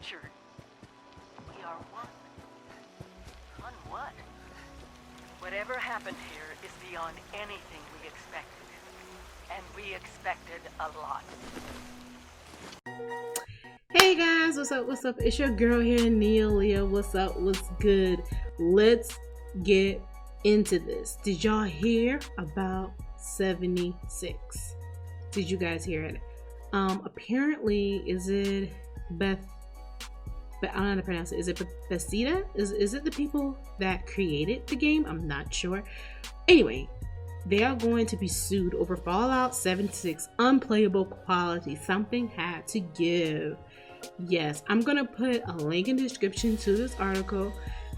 Richard. We are one. On what? Whatever happened here is beyond anything we expected. And we expected a lot. Hey guys, what's up? What's up? It's your girl here, Leah. What's up? What's good? Let's get into this. Did y'all hear about 76? Did you guys hear it? Apparently, is it I don't know how to pronounce it. Is it Bethesda? Is it the people that created the game? I'm not sure. Anyway, they are going to be sued over Fallout 76 unplayable quality. Something had to give. Yes, I'm gonna put a link in the description to this article,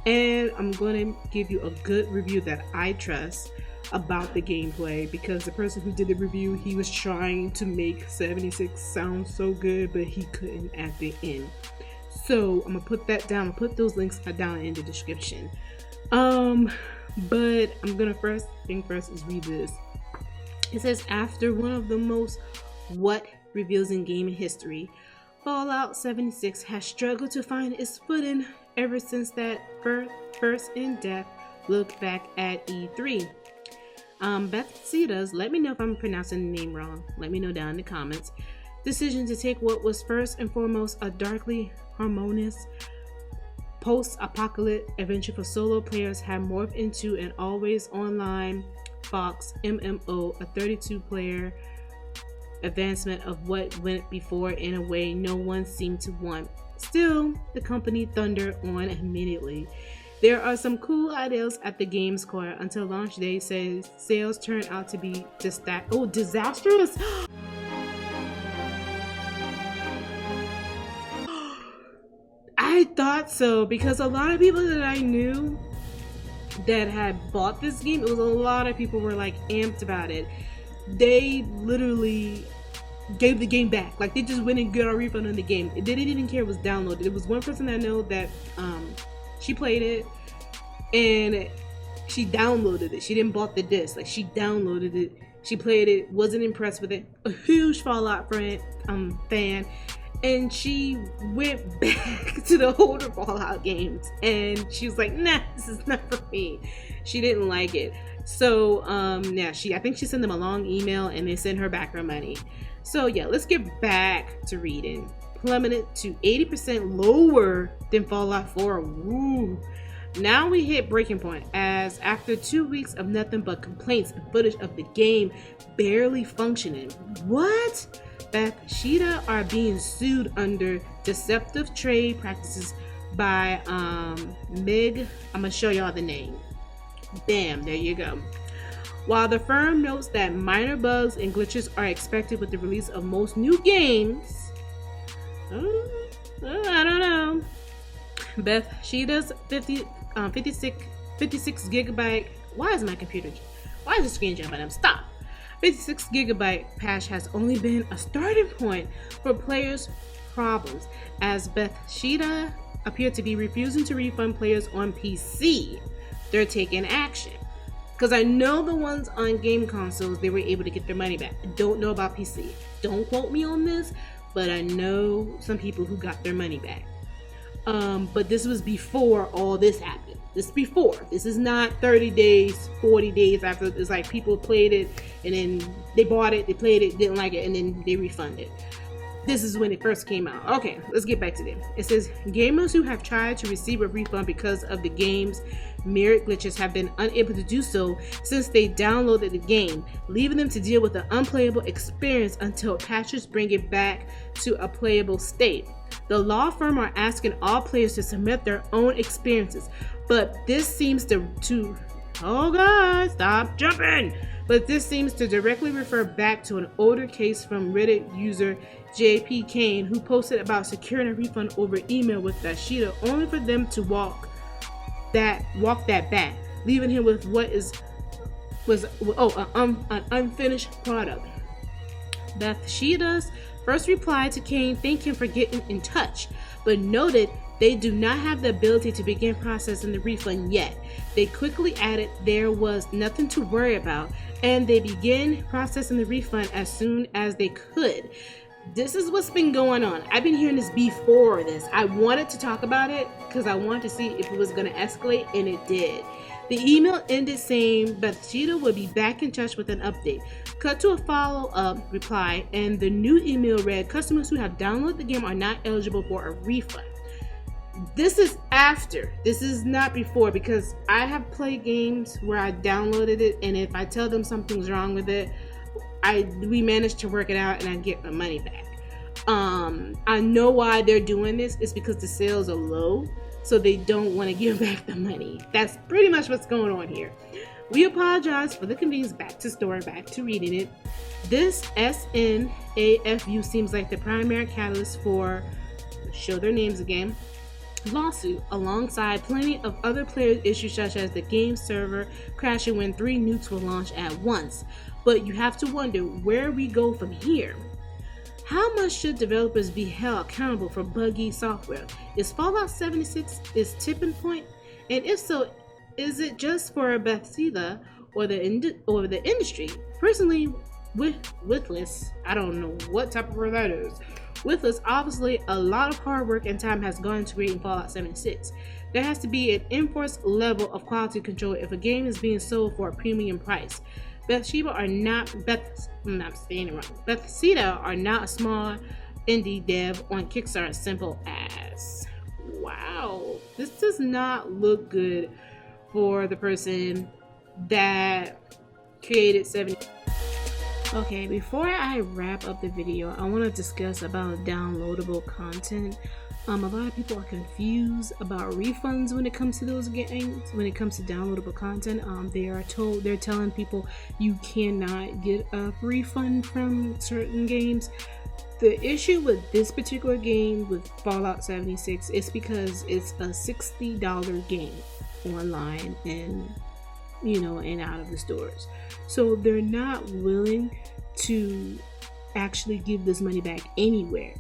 and I'm gonna give you a good review that I trust about the gameplay, because the person who did the review, he was trying to make 76 sound so good, but he couldn't at the end. So I'm gonna put that down. I'll put those links down in the description. But I'm gonna first is read this. It says, after one of the most reveals in gaming history, Fallout 76 has struggled to find its footing ever since that first in-depth look back at E3. Bethesda's, let me know if I'm pronouncing the name wrong, let me know down in the comments, decision to take what was first and foremost a darkly harmonious post-apocalyptic adventure for solo players had morphed into an always online Fox MMO, a 32-player advancement of what went before in a way no one seemed to want. Still, the company thundered on immediately. There are some cool ideas at the game's core until launch day says sales turned out to be disastrous. I thought so, because a lot of people that I knew that had bought this game, it was a lot of people were like amped about it. They literally gave the game back. Like, they just went and got a refund on the game. They didn't even care it was downloaded. There was one person I know that she played it and she downloaded it. She didn't bought the disc. Like, she downloaded it. She played it, wasn't impressed with it. A huge Fallout fan. And she went back to the older Fallout games, and she was like, nah, this is not for me. She didn't like it. So yeah, I think she sent them a long email and they sent her back her money. So yeah, let's get back to reading. Plummeted to 80% lower than Fallout 4. Woo. Now we hit breaking point, as after 2 weeks of nothing but complaints and footage of the game barely functioning. What? Bethesda are being sued under deceptive trade practices by MAttMade. I'm gonna show y'all the name. Bam, there you go. While the firm notes that minor bugs and glitches are expected with the release of most new games, I don't know. Bethesda's 56 gigabyte. Why is the screen jumping up? Stop. 56 gigabyte patch has only been a starting point for players' problems, as Bethesda appear to be refusing to refund players on PC. They're taking action. Because I know the ones on game consoles, they were able to get their money back. I don't know about PC. Don't quote me on this, but I know some people who got their money back. But this was before all this happened. This is before. This is not 30 days, 40 days after. It's like people played it and then they bought it, they played it, didn't like it, and then they refunded. This is when it first came out. Okay, let's get back to them. It says, gamers who have tried to receive a refund because of the game's myriad glitches have been unable to do so since they downloaded the game, leaving them to deal with the unplayable experience until patches bring it back to a playable state. The law firm are asking all players to submit their own experiences, but this seems to oh god, stop jumping! But this seems to directly refer back to an older case from Reddit user JP Kane, who posted about securing a refund over email with Bethesda, only for them to walk that back, leaving him with an unfinished product. Bethesda's first replied to Kane thanking him for getting in touch, but noted they do not have the ability to begin processing the refund yet. They quickly added there was nothing to worry about, and they began processing the refund as soon as they could. This is what's been going on. I've been hearing this before this. I wanted to talk about it because I wanted to see if it was going to escalate, and it did. The email ended saying Bethesda will be back in touch with an update. Cut to a follow-up reply, and the new email read, customers who have downloaded the game are not eligible for a refund. This is after. This is not before, because I have played games where I downloaded it, and if I tell them something's wrong with it, we managed to work it out and I get my money back. I know why they're doing this. It's because the sales are low, so they don't want to give back the money. That's pretty much what's going on here. We apologize for the convenience. Back to story, back to reading it. This SNAFU seems like the primary catalyst for, show their names again, lawsuit, alongside plenty of other player issues such as the game server crashing when 3 nukes were launched at once. But you have to wonder where we go from here. How much should developers be held accountable for buggy software? Is Fallout 76 its tipping point? And if so, is it just for Bethesda or the industry? Personally, Withless, I don't know what type of word that is. Withless, obviously a lot of hard work and time has gone into creating Fallout 76. There has to be an enforced level of quality control if a game is being sold for a premium price. Bethesda are not a small indie dev on Kickstarter, simple as. Wow, this does not look good for the person that created 70. Okay, before I wrap up the video, I want to discuss about downloadable content. A lot of people are confused about refunds when it comes to those games. When it comes to downloadable content, they're telling people you cannot get a refund from certain games. The issue with this particular game, with Fallout 76, is because it's a $60 game online and and out of the stores. So they're not willing to actually give this money back anywhere.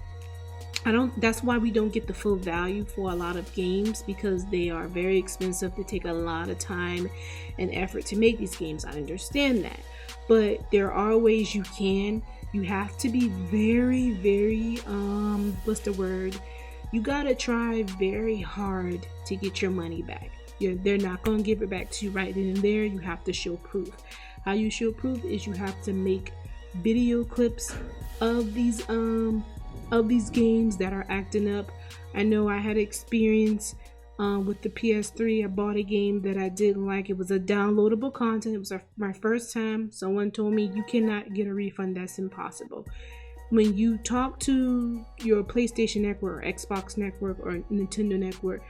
That's why we don't get the full value for a lot of games, because they are very expensive. They take a lot of time and effort to make these games. I understand that, but there are ways you can. You have to be very, very, you gotta try very hard to get your money back. They're not gonna give it back to you right then and there. You have to show proof. How you show proof is you have to make video clips of these games that are acting up. I know I had experience with the PS3. I bought a game that I didn't like. It was a downloadable content. It was my first time. Someone told me you cannot get a refund. That's impossible. When you talk to your PlayStation Network or Xbox Network or Nintendo Network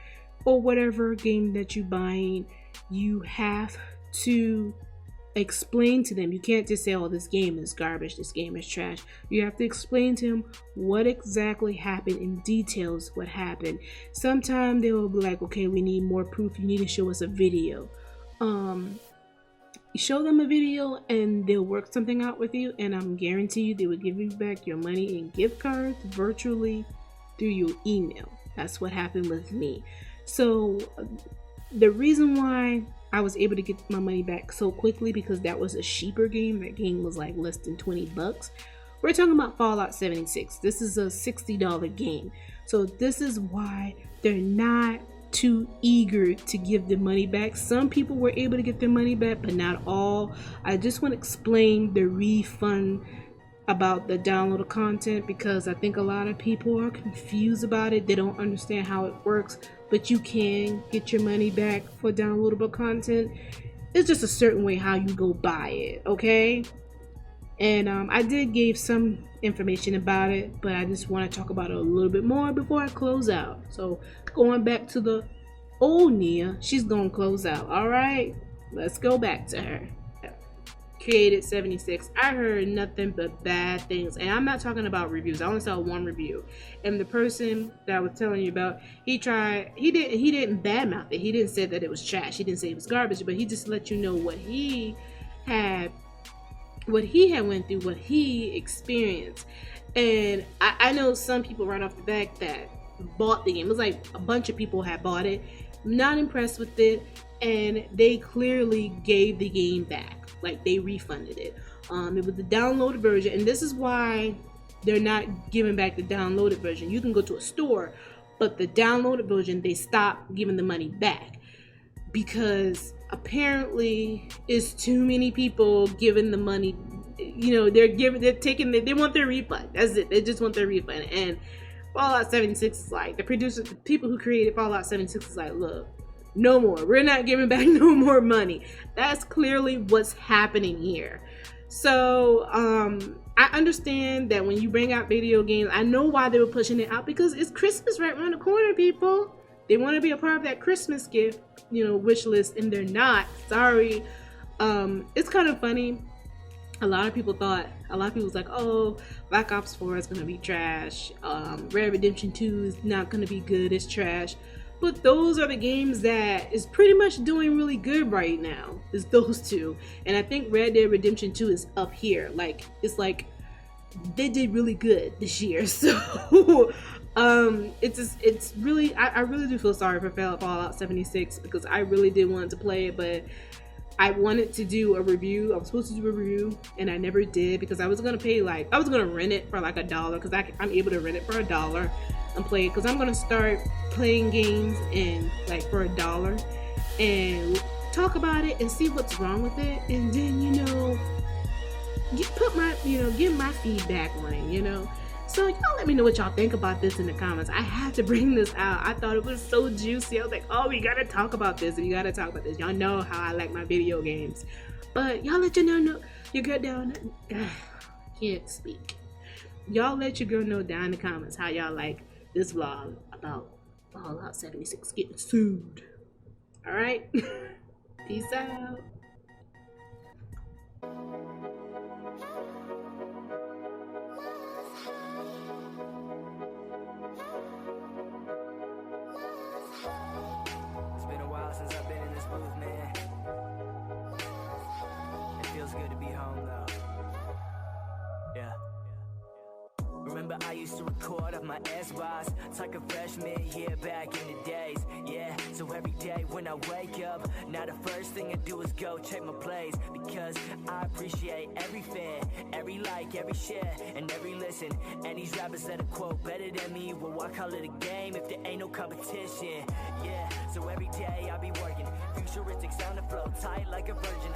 or whatever game that you're buying, you have to explain to them. You can't just say, oh, this game is garbage, this game is trash. You have to explain to them what exactly happened in details, what happened. Sometimes they will be like, okay, we need more proof. You need to show us a video. You show them a video and they'll work something out with you, and I'm guarantee you they will give you back your money in gift cards virtually through your email. That's what happened with me. So the reason why I was able to get my money back so quickly, because that was a cheaper game. That game was like less than $20. We're talking about Fallout 76. This is a $60 game. So this is why they're not too eager to give the money back. Some people were able to get their money back, but not all. I just want to explain the refund about the downloaded content, because I think a lot of people are confused about it. They don't understand how it works, but you can get your money back for downloadable content. It's just a certain way how you go buy it, okay? And I did give some information about it, but I just want to talk about it a little bit more before I close out. So going back to the old Nia, she's gonna close out. All right, let's go back to her. Created 76. I heard nothing but bad things, and I'm not talking about reviews. I only saw one review, and the person that I was telling you about, he didn't badmouth it. He didn't say that it was trash. He didn't say it was garbage, but he just let you know what he had went through, what he experienced. And I know some people right off the bat that bought the game. It was like a bunch of people had bought it, not impressed with it, and they clearly gave the game back. Like, they refunded it. It was the downloaded version, and this is why they're not giving back the downloaded version. You can go to a store, but the downloaded version, they stop giving the money back because apparently it's too many people giving the money. You know, they want their refund. That's it. They just want their refund. And Fallout 76 is like, the people who created Fallout 76 is like, look, no more. We're not giving back no more money. That's clearly what's happening here. So, I understand that when you bring out video games, I know why they were pushing it out, because it's Christmas right around the corner, people. They want to be a part of that Christmas gift, wish list, and they're not. Sorry. It's kind of funny. A lot of people was like, oh, Black Ops 4 is going to be trash. Red Dead Redemption 2 is not going to be good. It's trash. But those are the games that is pretty much doing really good right now. It's those two. And I think Red Dead Redemption 2 is up here. It's like they did really good this year. So it's really, I really do feel sorry for Fallout 76, because I really did want to play it, but I wanted to do a review. I was supposed to do a review and I never did, because I was gonna rent it for like $1, because I'm able to rent it for $1 and play it, because I'm gonna start playing games for $1 and talk about it and see what's wrong with it, and then give my feedback on it. So y'all let me know what y'all think about this in the comments. I had to bring this out. I thought it was so juicy. I was like, oh, we gotta talk about this. Y'all know how I like my video games. But y'all let your girl know. Your girl down. Can't speak. Y'all let your girl know down in the comments how y'all like this vlog about Fallout 76 getting sued. Alright? Peace out. Since I've been in this booth, man. It feels good to be home, though. Yeah. Remember I used to record off my S-Boss. It's like a freshman year back in the days. Yeah, so every day when I wake up, now the first thing I do is go check my plays, because I appreciate every fan, every like, every share, and every listen. And these rappers that are quote better than me, well, I call it a game if there ain't no competition. Yeah, so every day I be working, futuristic sound and flow tight like a virgin.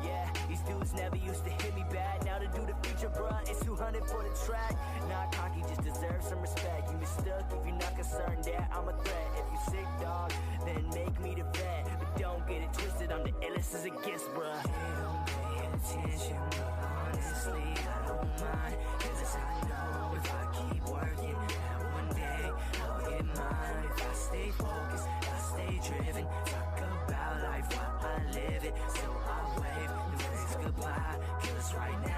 Yeah, these dudes never used to hit me bad. Now to do the feature, bruh, it's 200 for the track. Not cocky, just deserve some respect. You mistook if you're not concerned that I'm a threat. If you sick, dog, then make me the vet. But don't get it twisted, I'm the illest as it gets, bruh. They don't pay attention, but honestly, I don't mind. Cause I know if I keep working, that one day I'll get mine. If I stay focused, I stay driven. Talk about life while I live it. So I wave the words goodbye, cause right now